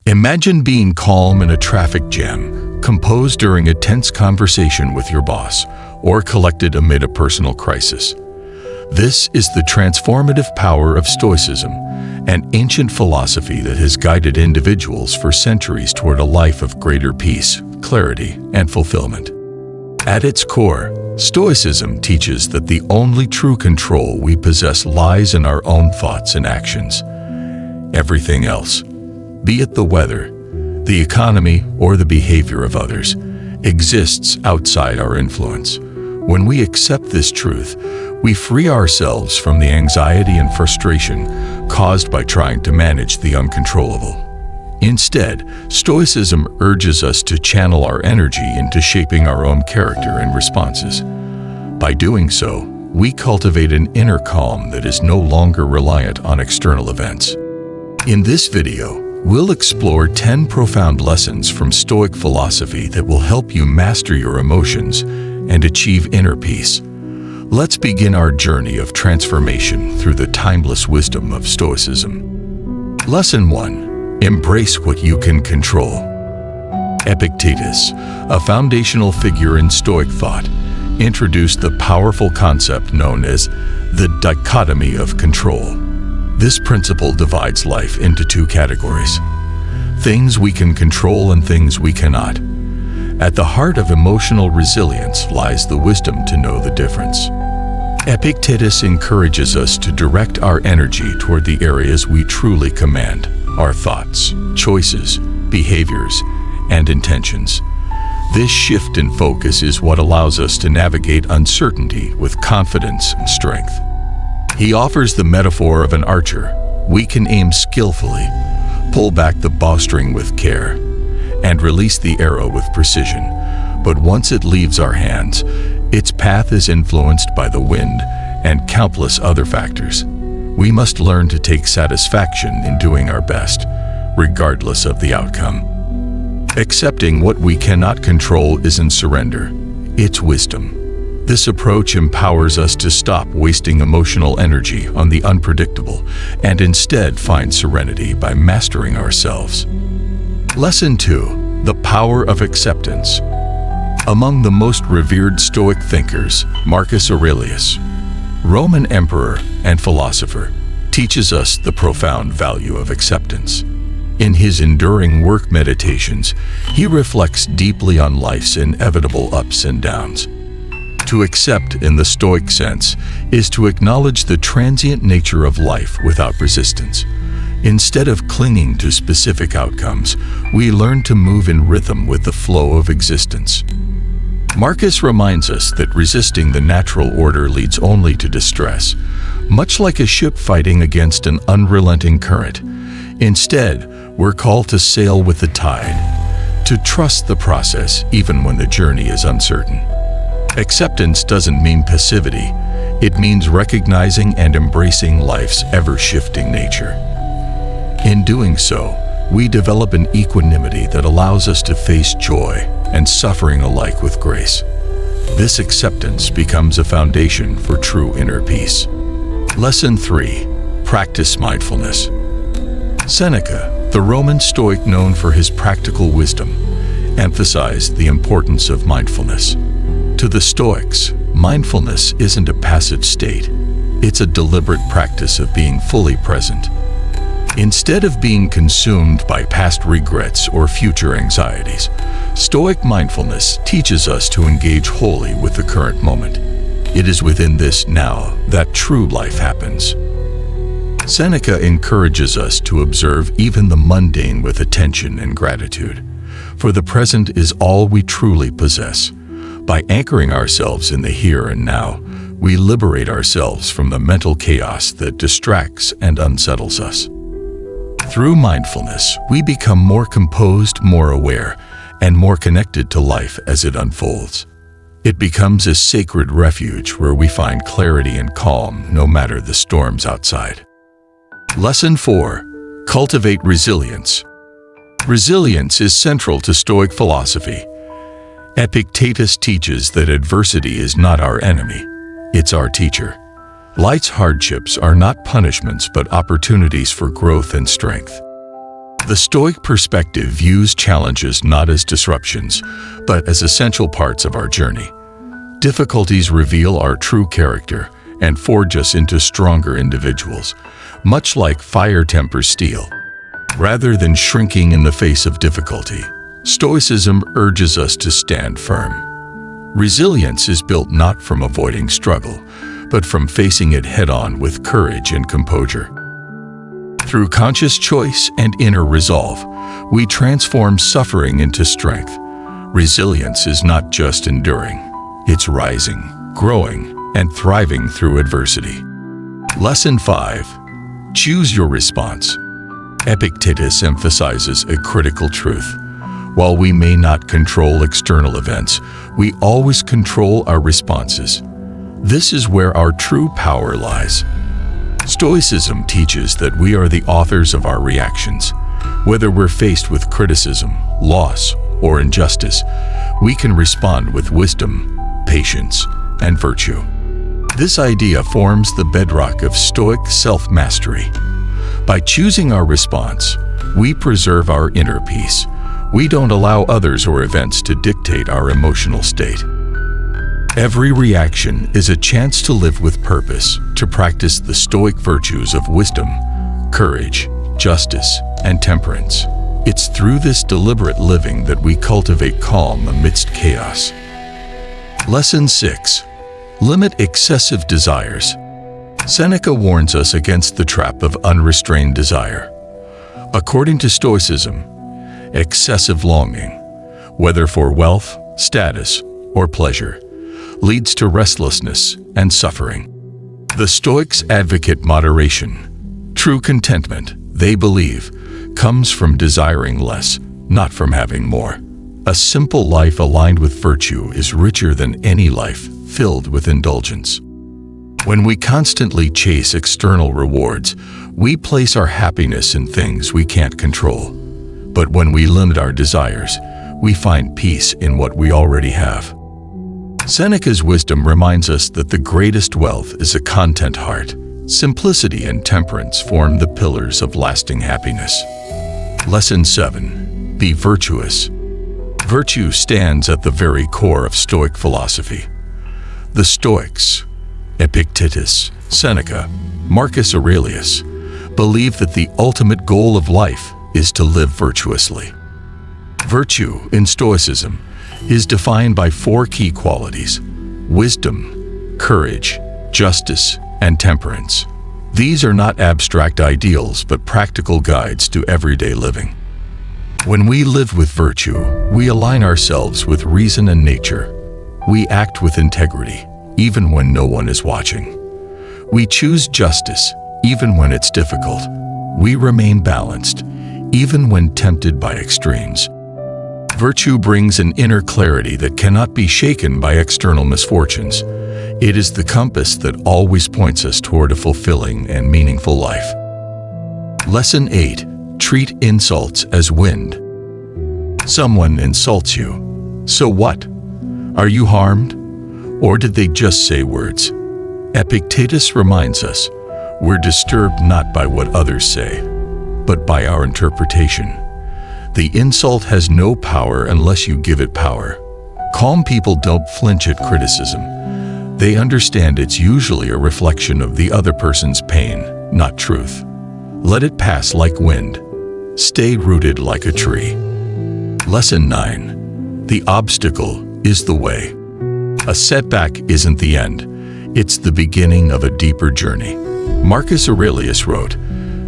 Imagine being calm in a traffic jam, composed during a tense conversation with your boss, or collected amid a personal crisis. This is the transformative power of Stoicism, an ancient philosophy that has guided individuals for centuries toward a life of greater peace, clarity, and fulfillment. At its core, Stoicism teaches that the only true control we possess lies in our own thoughts and actions. Everything else, be it the weather, the economy, or the behavior of others, exists outside our influence. When we accept this truth, we free ourselves from the anxiety and frustration caused by trying to manage the uncontrollable. Instead, Stoicism urges us to channel our energy into shaping our own character and responses. By doing so, we cultivate an inner calm that is no longer reliant on external events. In this video, we'll explore 10 profound lessons from Stoic philosophy that will help you master your emotions and achieve inner peace. Let's begin our journey of transformation through the timeless wisdom of Stoicism. Lesson 1. Embrace what you can control. Epictetus, a foundational figure in Stoic thought, introduced the powerful concept known as the dichotomy of control. This principle divides life into two categories: things we can control and things we cannot. At the heart of emotional resilience lies the wisdom to know the difference. Epictetus encourages us to direct our energy toward the areas we truly command: our thoughts, choices, behaviors, and intentions. This shift in focus is what allows us to navigate uncertainty with confidence and strength. He offers the metaphor of an archer. We can aim skillfully, pull back the bowstring with care, and release the arrow with precision. But once it leaves our hands, its path is influenced by the wind and countless other factors. We must learn to take satisfaction in doing our best, regardless of the outcome. Accepting what we cannot control isn't surrender, it's wisdom. This approach empowers us to stop wasting emotional energy on the unpredictable and instead find serenity by mastering ourselves. Lesson 2. The power of acceptance. Among the most revered Stoic thinkers, Marcus Aurelius, Roman emperor and philosopher, teaches us the profound value of acceptance. In his enduring work Meditations, he reflects deeply on life's inevitable ups and downs. To accept, in the Stoic sense, is to acknowledge the transient nature of life without resistance. Instead of clinging to specific outcomes, we learn to move in rhythm with the flow of existence. Marcus reminds us that resisting the natural order leads only to distress, much like a ship fighting against an unrelenting current. Instead, we're called to sail with the tide, to trust the process even when the journey is uncertain. Acceptance doesn't mean passivity. It means recognizing and embracing life's ever-shifting nature. In doing so, we develop an equanimity that allows us to face joy and suffering alike with grace. This acceptance becomes a foundation for true inner peace. Lesson 3. Practice mindfulness. Seneca, the Roman Stoic known for his practical wisdom, emphasized the importance of mindfulness. To the Stoics, mindfulness isn't a passive state. It's a deliberate practice of being fully present. Instead of being consumed by past regrets or future anxieties, Stoic mindfulness teaches us to engage wholly with the current moment. It is within this now that true life happens. Seneca encourages us to observe even the mundane with attention and gratitude, for the present is all we truly possess. By anchoring ourselves in the here and now, we liberate ourselves from the mental chaos that distracts and unsettles us. Through mindfulness, we become more composed, more aware, and more connected to life as it unfolds. It becomes a sacred refuge where we find clarity and calm no matter the storms outside. Lesson 4. Cultivate resilience. Resilience is central to Stoic philosophy. Epictetus teaches that adversity is not our enemy, it's our teacher. Life's hardships are not punishments but opportunities for growth and strength. The Stoic perspective views challenges not as disruptions, but as essential parts of our journey. Difficulties reveal our true character and forge us into stronger individuals, much like fire tempers steel. Rather than shrinking in the face of difficulty, Stoicism urges us to stand firm. Resilience is built not from avoiding struggle, but from facing it head-on with courage and composure. Through conscious choice and inner resolve, we transform suffering into strength. Resilience is not just enduring, it's rising, growing, and thriving through adversity. Lesson 5. Choose your response. Epictetus emphasizes a critical truth. While we may not control external events, we always control our responses. This is where our true power lies. Stoicism teaches that we are the authors of our reactions. Whether we're faced with criticism, loss, or injustice, we can respond with wisdom, patience, and virtue. This idea forms the bedrock of Stoic self-mastery. By choosing our response, we preserve our inner peace. We don't allow others or events to dictate our emotional state. Every reaction is a chance to live with purpose, to practice the Stoic virtues of wisdom, courage, justice, and temperance. It's through this deliberate living that we cultivate calm amidst chaos. Lesson 6. Limit excessive desires. Seneca warns us against the trap of unrestrained desire. According to Stoicism, excessive longing, whether for wealth, status, or pleasure, leads to restlessness and suffering. The Stoics advocate moderation. True contentment, they believe, comes from desiring less, not from having more. A simple life aligned with virtue is richer than any life filled with indulgence. When we constantly chase external rewards, we place our happiness in things we can't control. But when we limit our desires, we find peace in what we already have. Seneca's wisdom reminds us that the greatest wealth is a content heart. Simplicity and temperance form the pillars of lasting happiness. Lesson 7. Be virtuous. Virtue stands at the very core of Stoic philosophy. The Stoics, Epictetus, Seneca, Marcus Aurelius, believe that the ultimate goal of life is to live virtuously. Virtue, in Stoicism, is defined by 4 key qualities: wisdom, courage, justice, and temperance. These are not abstract ideals but practical guides to everyday living. When we live with virtue, we align ourselves with reason and nature. We act with integrity, even when no one is watching. We choose justice, even when it's difficult. We remain balanced, even when tempted by extremes. Virtue brings an inner clarity that cannot be shaken by external misfortunes. It is the compass that always points us toward a fulfilling and meaningful life. Lesson 8. Treat insults as wind. Someone insults you. So what? Are you harmed? Or did they just say words? Epictetus reminds us, we're disturbed not by what others say, but by our interpretation. The insult has no power unless you give it power. Calm people don't flinch at criticism. They understand it's usually a reflection of the other person's pain, not truth. Let it pass like wind. Stay rooted like a tree. Lesson 9. The obstacle is the way. A setback isn't the end. It's the beginning of a deeper journey. Marcus Aurelius wrote,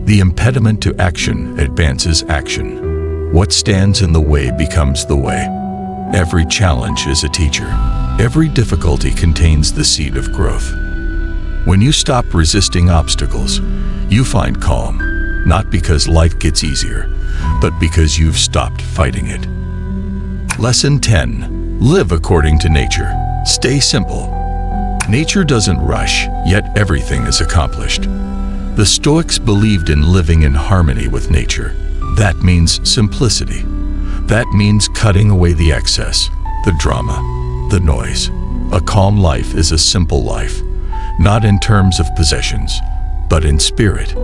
"The impediment to action advances action. What stands in the way becomes the way." Every challenge is a teacher. Every difficulty contains the seed of growth. When you stop resisting obstacles, you find calm, not because life gets easier, but because you've stopped fighting it. Lesson 10. Live according to nature. Stay simple. Nature doesn't rush, yet everything is accomplished. The Stoics believed in living in harmony with nature. That means simplicity. That means cutting away the excess, the drama, the noise. A calm life is a simple life, not in terms of possessions, but in spirit.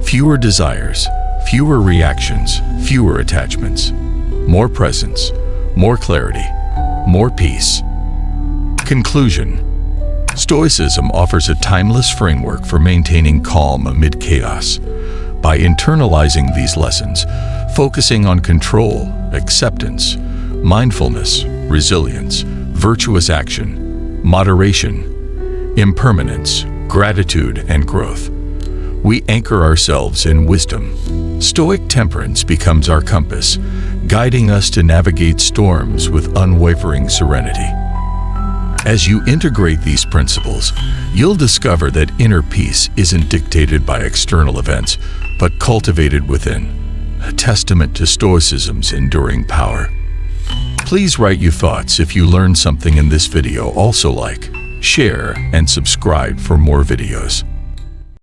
Fewer desires, Fewer reactions, fewer attachments. More presence, more clarity, more peace. Conclusion. Stoicism offers a timeless framework for maintaining calm amid chaos. By internalizing these lessons, focusing on control, acceptance, mindfulness, resilience, virtuous action, moderation, impermanence, gratitude, and growth, we anchor ourselves in wisdom. Stoic temperance becomes our compass, guiding us to navigate storms with unwavering serenity. As you integrate these principles, you'll discover that inner peace isn't dictated by external events, but cultivated within, a testament to Stoicism's enduring power. Please write your thoughts if you learned something in this video. Also like, share, and subscribe for more videos.